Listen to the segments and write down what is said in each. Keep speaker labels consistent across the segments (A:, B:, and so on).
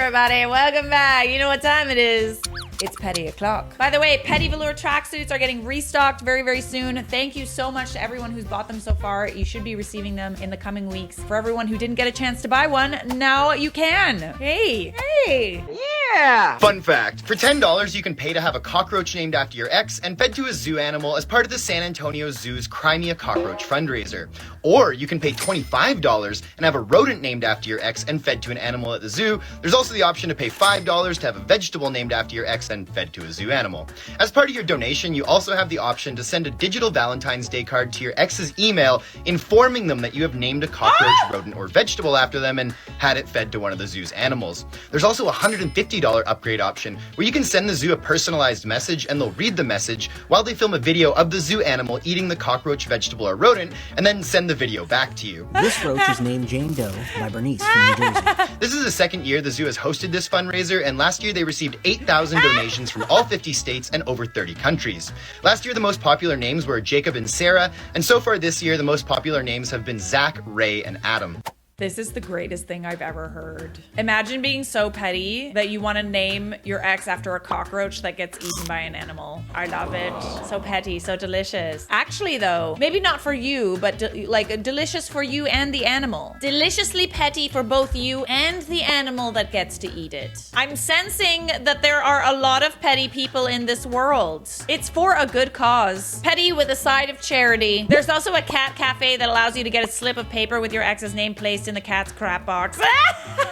A: everybody, welcome back. You know what time it is. It's petty o'clock. By the way, petty velour tracksuits are getting restocked very, very soon. Thank you so much to everyone who's bought them so far. You should be receiving them in the coming weeks. For everyone who didn't get a chance to buy one, now you can. Hey.
B: Yeah!
C: Fun fact, for $10 you can pay to have a cockroach named after your ex and fed to a zoo animal as part of the San Antonio Zoo's Crimea Cockroach fundraiser. Or you can pay $25 and have a rodent named after your ex and fed to an animal at the zoo. There's also the option to pay $5 to have a vegetable named after your ex and fed to a zoo animal. As part of your donation, you also have the option to send a digital Valentine's Day card to your ex's email informing them that you have named a cockroach, rodent, or vegetable after them and had it fed to one of the zoo's animals. There's also a $150 upgrade option where you can send the zoo a personalized message and they'll read the message while they film a video of the zoo animal eating the cockroach, vegetable, or rodent and then send the video back to you.
D: This roach is named Jane Doe by Bernice from New Jersey.
C: This is the second year the zoo has hosted this fundraiser, and last year they received 8,000 donations from all 50 states and over 30 countries. Last year the most popular names were Jacob and Sarah, and so far this year the most popular names have been Zach, Ray, and Adam.
A: This is the greatest thing I've ever heard. Imagine being so petty that you want to name your ex after a cockroach that gets eaten by an animal. I love it. So petty, so delicious. Actually though, maybe not for you, but delicious for you and the animal. Deliciously petty for both you and the animal that gets to eat it. I'm sensing that there are a lot of petty people in this world. It's for a good cause. Petty with a side of charity. There's also a cat cafe that allows you to get a slip of paper with your ex's name placed in the cat's crap box.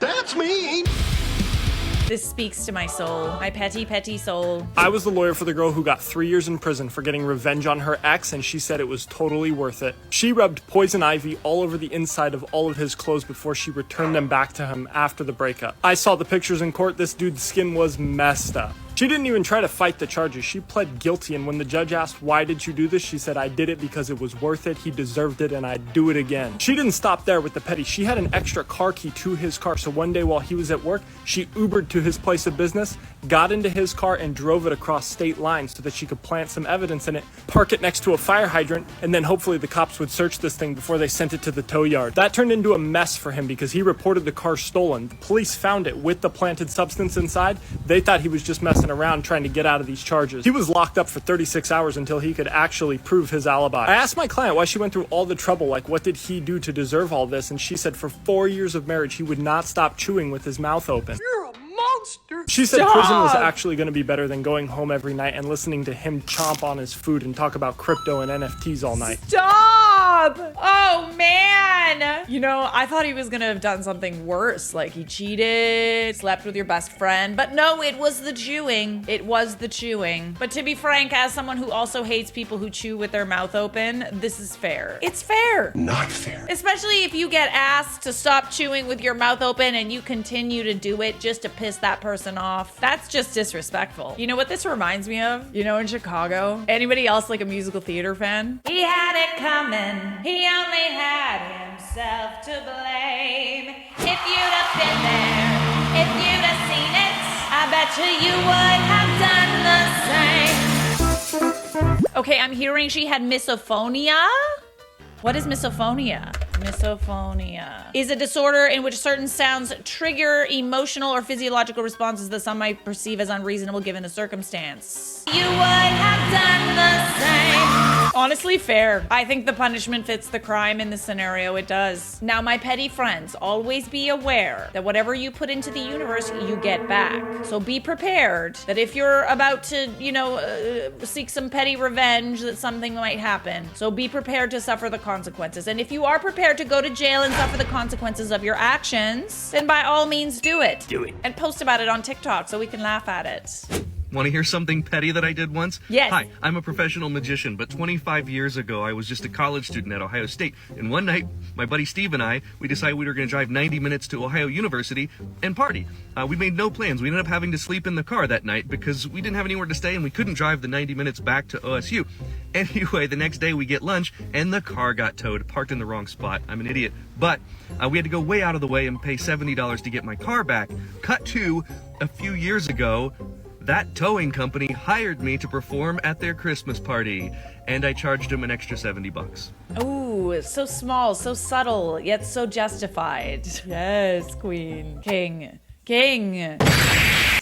B: That's me!
A: This speaks to my soul, my petty soul.
E: I was the lawyer for the girl who got 3 years in prison for getting revenge on her ex, and she said it was totally worth it. She rubbed poison ivy all over the inside of all of his clothes before she returned them back to him after the breakup. I saw the pictures in court. This dude's skin was messed up. She didn't even try to fight the charges. She pled guilty, and when the judge asked, "Why did you do this?" she said, "I did it because it was worth it. He deserved it, and I'd do it again." She didn't stop there with the petty. She had an extra car key to his car, so one day while he was at work, she Ubered to his place of business, got into his car, and drove it across state lines so that she could plant some evidence in it, park it next to a fire hydrant, and then hopefully the cops would search this thing before they sent it to the tow yard. That turned into a mess for him because he reported the car stolen. The police found it with the planted substance inside. They thought he was just messing around trying to get out of these charges. He was locked up for 36 hours until he could actually prove his alibi. I asked my client why she went through all the trouble, like what did he do to deserve all this, and she said for 4 years of marriage he would not stop chewing with his mouth open.
B: You're a monster!
E: She said prison was actually going to be better than going home every night and listening to him chomp on his food and talk about crypto and NFTs all night.
A: Stop! Oh man! You know, I thought he was gonna have done something worse, like he cheated, slept with your best friend, but no, it was the chewing. It was the chewing. But to be frank, as someone who also hates people who chew with their mouth open, this is fair. It's fair.
B: Not fair.
A: Especially if you get asked to stop chewing with your mouth open and you continue to do it just to piss that person off. That's just disrespectful. You know what this reminds me of? You know, in Chicago? Anybody else like a musical theater fan? He had it coming. He only had himself to blame. If you'd have been there, if you'd have seen it, I bet you would have done the same. Okay, I'm hearing she had misophonia. What is misophonia? Misophonia is a disorder in which certain sounds trigger emotional or physiological responses that some might perceive as unreasonable given the circumstance. You would have done the same. Honestly, fair. I think the punishment fits the crime in this scenario. It does. Now, my petty friends, always be aware that whatever you put into the universe, you get back. So be prepared that if you're about to, seek some petty revenge, that something might happen. So be prepared to suffer the consequences. And if you are prepared to go to jail and suffer the consequences of your actions, then by all means do it.
B: Do it.
A: And post about it on TikTok so we can laugh at it.
F: Want to hear something petty that I did once?
A: Yes.
F: Hi, I'm a professional magician, but 25 years ago, I was just a college student at Ohio State. And one night, my buddy Steve and I, we decided we were going to drive 90 minutes to Ohio University and party. We made no plans. We ended up having to sleep in the car that night because we didn't have anywhere to stay and we couldn't drive the 90 minutes back to OSU. Anyway, the next day we get lunch and the car got towed, parked in the wrong spot. I'm an idiot. But we had to go way out of the way and pay $70 to get my car back. Cut to a few years ago, that towing company hired me to perform at their Christmas party, and I charged them an extra $70.
A: Ooh, so small, so subtle, yet so justified. Yes, queen, king. King.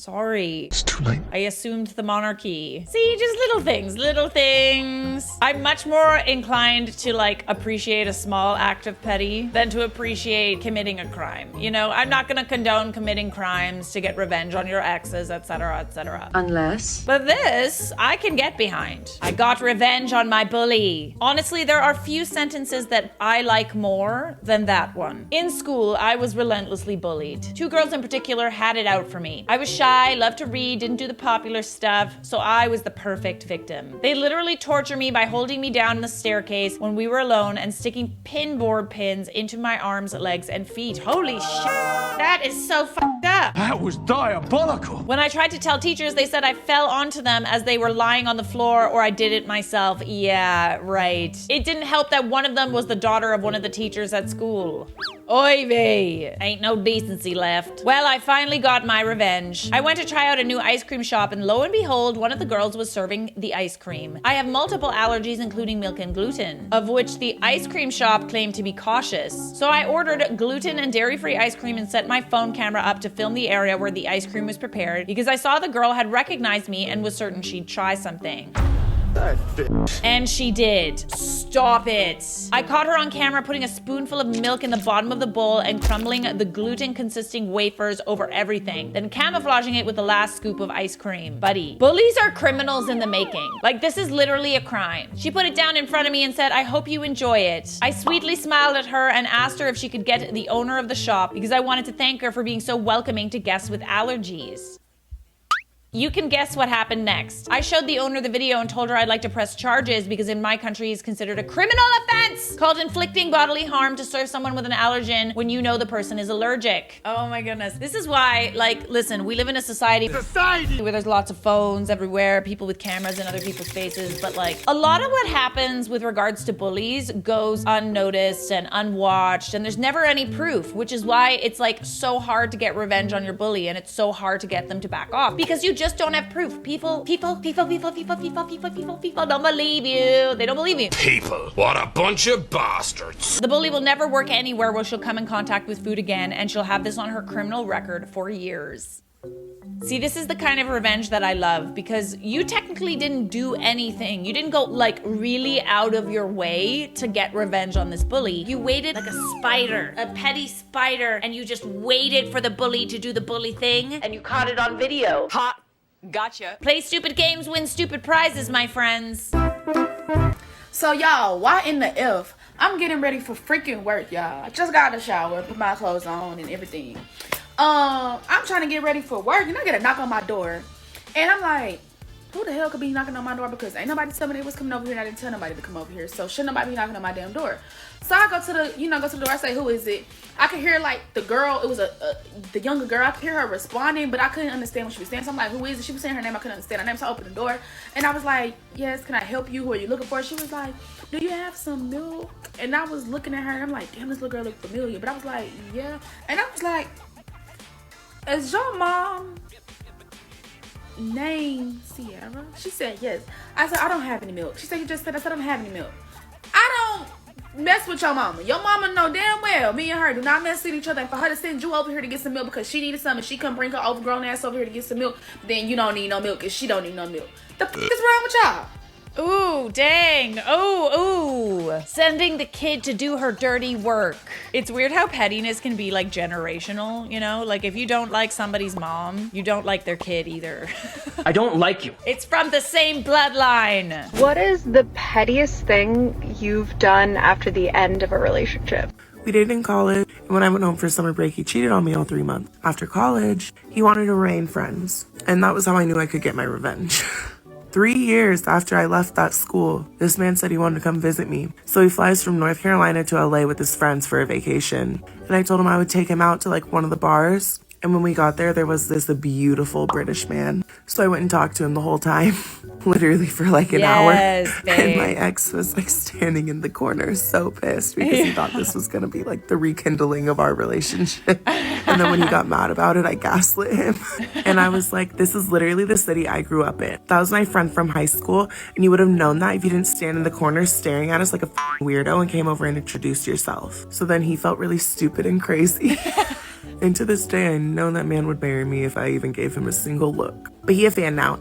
A: Sorry.
B: It's too late.
A: I assumed the monarchy. See, just little things, little things. I'm much more inclined to like appreciate a small act of petty than to appreciate committing a crime. You know, I'm not gonna condone committing crimes to get revenge on your exes, etc., etc.
G: Unless.
A: But this, I can get behind. I got revenge on my bully. Honestly, there are few sentences that I like more than that one. In school, I was relentlessly bullied. Two girls in particular had it out for me. I was shy, loved to read, didn't do the popular stuff, so I was the perfect victim. They literally torture me by holding me down the staircase when we were alone and sticking pinboard pins into my arms, legs, and feet. Holy shit. That is so fucked up.
B: That was diabolical.
A: When I tried to tell teachers, they said I fell onto them as they were lying on the floor or I did it myself. Yeah, right. It didn't help that one of them was the daughter of one of the teachers at school. Oy vey. Ain't no decency left. Well, I finally got my revenge. I went to try out a new ice cream shop and lo and behold, one of the girls was serving the ice cream. I have multiple allergies, including milk and gluten, of which the ice cream shop claimed to be cautious. So I ordered gluten and dairy-free ice cream and set my phone camera up to film the area where the ice cream was prepared because I saw the girl had recognized me and was certain she'd try something. And she did. Stop it. I caught her on camera putting a spoonful of milk in the bottom of the bowl and crumbling the gluten-consisting wafers over everything, then camouflaging it with the last scoop of ice cream. Buddy, bullies are criminals in the making. Like, this is literally a crime. She put it down in front of me and said, I hope you enjoy it. I sweetly smiled at her and asked her if she could get the owner of the shop because I wanted to thank her for being so welcoming to guests with allergies. You can guess what happened next. I showed the owner the video and told her I'd like to press charges because in my country it's considered a criminal offense called inflicting bodily harm to serve someone with an allergen when you know the person is allergic. Oh my goodness. This is why, like, listen, we live in a society where there's lots of phones everywhere, people with cameras in other people's faces, but like a lot of what happens with regards to bullies goes unnoticed and unwatched and there's never any proof, which is why it's like so hard to get revenge on your bully and it's so hard to get them to back off because you just don't have proof. People don't believe you. They don't believe you.
H: People, what a bunch of bastards.
A: The bully will never work anywhere where she'll come in contact with food again, and she'll have this on her criminal record for years. See, this is the kind of revenge that I love because you technically didn't do anything. You didn't go like really out of your way to get revenge on this bully. You waited like a spider, a petty spider, and you just waited for the bully to do the bully thing.
G: And you caught it on video.
I: Hot. Gotcha.
A: Play stupid games, win stupid prizes, my friends.
J: So y'all, why in the F? I'm getting ready for freaking work, y'all. I just got out of the shower, put my clothes on and everything. I'm trying to get ready for work and I get a knock on my door. And I'm like, who the hell could be knocking on my door? Because ain't nobody tell me they was coming over here and I didn't tell nobody to come over here. So should nobody be knocking on my damn door? So I go to the, go to the door. I say, who is it? I could hear like the girl, it was the younger girl. I could hear her responding, but I couldn't understand what she was saying. So I'm like, who is it? She was saying her name. I couldn't understand her name. So I opened the door and I was like, yes, can I help you? Who are you looking for? She was like, do you have some milk? And I was looking at her and I'm like, damn, this little girl looked familiar. But I was like, yeah. And I was like, is your mom named Sierra? She said, yes. I said, I don't have any milk. She said, you just said. I said, I don't have any milk. I don't mess with your mama. Your mama know damn well me and her do not mess with each other. And for her to send you over here to get some milk because she needed some and she come bring her overgrown ass over here to get some milk, then you don't need no milk and she don't need no milk. The f is wrong with y'all?
A: Ooh, dang. Ooh. Sending the kid to do her dirty work. It's weird how pettiness can be like generational, you know? Like if you don't like somebody's mom, you don't like their kid either.
D: I don't like you.
A: It's from the same bloodline.
K: What is the pettiest thing you've done after the end of a relationship?
L: We dated in college, and when I went home for summer break, he cheated on me all 3 months. After college, he wanted to remain friends, and that was how I knew I could get my revenge. 3 years after I left that school, this man said he wanted to come visit me. So he flies from North Carolina to LA with his friends for a vacation. And I told him I would take him out to like one of the bars. And when we got there was this beautiful British man. So I went and talked to him the whole time, literally for like an hour.
A: Babe.
L: And my ex was like standing in the corner so pissed because he thought this was gonna be like the rekindling of our relationship. And then when he got mad about it, I gaslit him. And I was like, this is literally the city I grew up in. That was my friend from high school. And you would have known that if you didn't stand in the corner staring at us like a weirdo and came over and introduced yourself. So then he felt really stupid and crazy. And to this day, I know that man would marry me if I even gave him a single look. But he a fan now.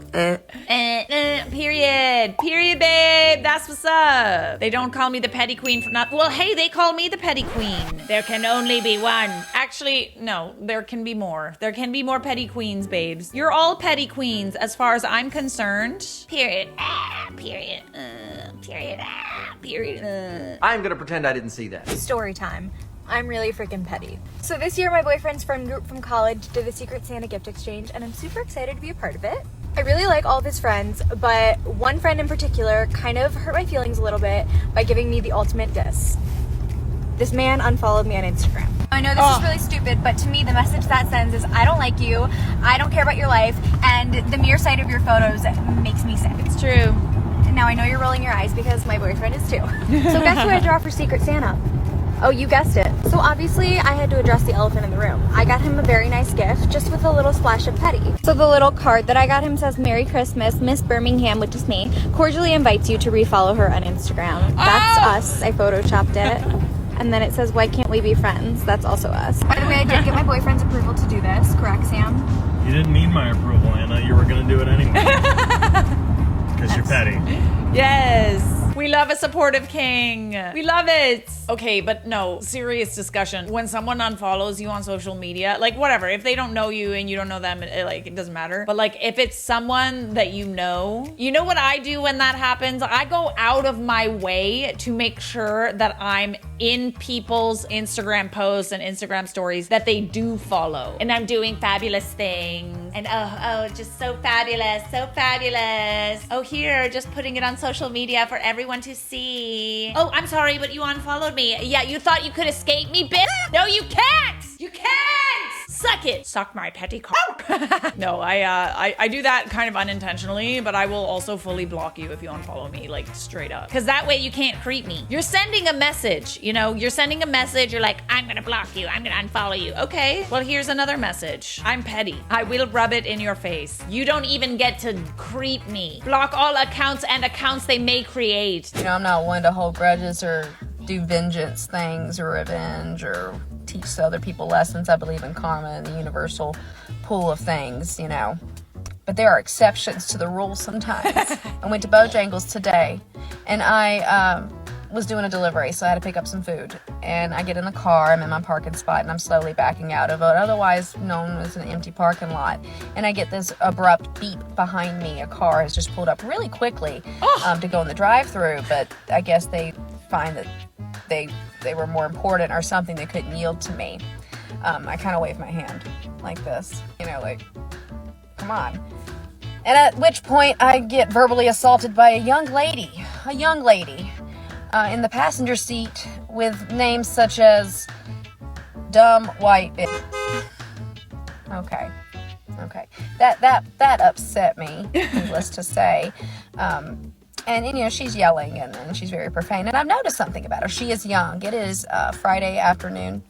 A: Period. Period, babe. That's what's up. They don't call me the petty queen for not. Well, hey, they call me the petty queen. There can only be one. Actually, no, there can be more. There can be more petty queens, babes. You're all petty queens as far as I'm concerned. Period. Period. Period. Period.
B: I'm gonna pretend I didn't see that.
G: Story time. I'm really freaking petty. So this year my boyfriend's friend group from college did a Secret Santa gift exchange and I'm super excited to be a part of it. I really like all of his friends, but one friend in particular kind of hurt my feelings a little bit by giving me the ultimate diss. This man unfollowed me on Instagram. I know this is really stupid, but to me the message that sends is I don't like you, I don't care about your life, and the mere sight of your photos makes me sick.
A: It's true.
G: And now I know you're rolling your eyes because my boyfriend is too. So guess who I draw for Secret Santa? Oh, you guessed it. So obviously I had to address the elephant in the room. I got him a very nice gift, just with a little splash of petty. So the little card that I got him says, Merry Christmas, Miss Birmingham, which is me, cordially invites you to refollow her on Instagram. That's us. I photoshopped it. And then it says, why can't we be friends? That's also us. By the way, I did get my boyfriend's approval to do this, correct, Sam?
E: You didn't need my approval, Anna. You were gonna do it anyway. Because you're petty.
A: Yes. We love a supportive king. We love it. Okay, but no, serious discussion. When someone unfollows you on social media, like whatever, if they don't know you and you don't know them, it doesn't matter. But like if it's someone that you know what I do when that happens? I go out of my way to make sure that I'm in people's Instagram posts and Instagram stories that they do follow. And I'm doing fabulous things. And oh, just so fabulous, so fabulous. Oh, here, just putting it on social media for everyone to see. Oh, I'm sorry, but you unfollowed me. Yeah, you thought you could escape me, bitch? No, you can't! You can't! Suck it! Suck my petty cock. No, I do that kind of unintentionally, but I will also fully block you if you unfollow me, like straight up. Because that way you can't creep me. You're sending a message, you're sending a message, you're like, I'm gonna block you, I'm gonna unfollow you. Okay, well here's another message. I'm petty. I will rub it in your face. You don't even get to creep me. Block all accounts and accounts they may create.
I: I'm not one to hold grudges or do vengeance things or revenge or teach other people lessons. I believe in karma and the universal pool of things, But there are exceptions to the rule sometimes. I went to Bojangles today and I was doing a delivery, so I had to pick up some food. And I get in the car, I'm in my parking spot, and I'm slowly backing out of what otherwise known as an empty parking lot. And I get this abrupt beep behind me. A car has just pulled up really quickly to go in the drive-thru, but I guess they find that they were more important or something. They couldn't yield to me. I kind of wave my hand like this, like, come on. And at which point I get verbally assaulted by a young lady in the passenger seat with names such as dumb white bitch. Okay. That upset me, needless to say. And she's yelling and she's very profane. And I've noticed something about her. She is young. It is Friday afternoon.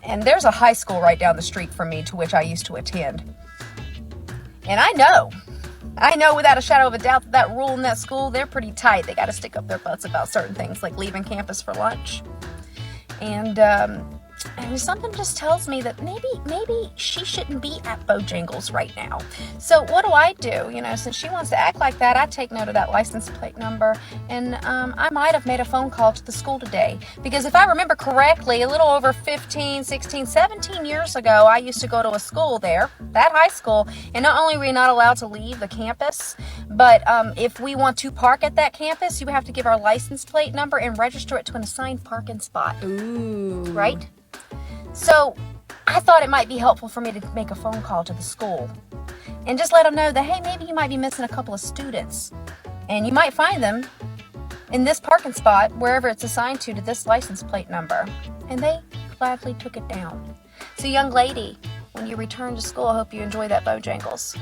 I: And there's a high school right down the street from me to which I used to attend. And I know without a shadow of a doubt that rule in that school, they're pretty tight. They got to stick up their butts about certain things like leaving campus for lunch. And something just tells me that maybe she shouldn't be at Bojangles right now. So what do? Since she wants to act like that, I take note of that license plate number. And I might have made a phone call to the school today. Because if I remember correctly, a little over 15, 16, 17 years ago, I used to go to a school there, that high school. And not only were we not allowed to leave the campus, but if we want to park at that campus, you have to give our license plate number and register it to an assigned parking spot.
A: Ooh.
I: Right? So I thought it might be helpful for me to make a phone call to the school and just let them know that, hey, maybe you might be missing a couple of students and you might find them in this parking spot, wherever it's assigned to this license plate number. And they gladly took it down. So young lady, when you return to school, I hope you enjoy that Bojangles.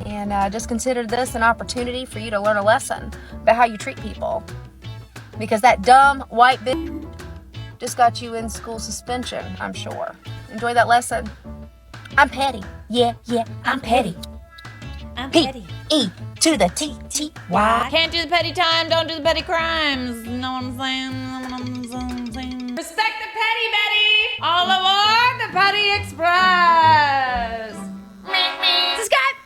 I: And just consider this an opportunity for you to learn a lesson about how you treat people. Because that dumb white bitch just got you in school suspension, I'm sure. Enjoy that lesson. I'm petty. Yeah, I'm petty.
A: I'm petty.
I: P-E to the T-T-Y.
A: Can't do the petty time, don't do the petty crimes. Know what I'm saying? Respect the petty, Betty. All aboard the Patty Express.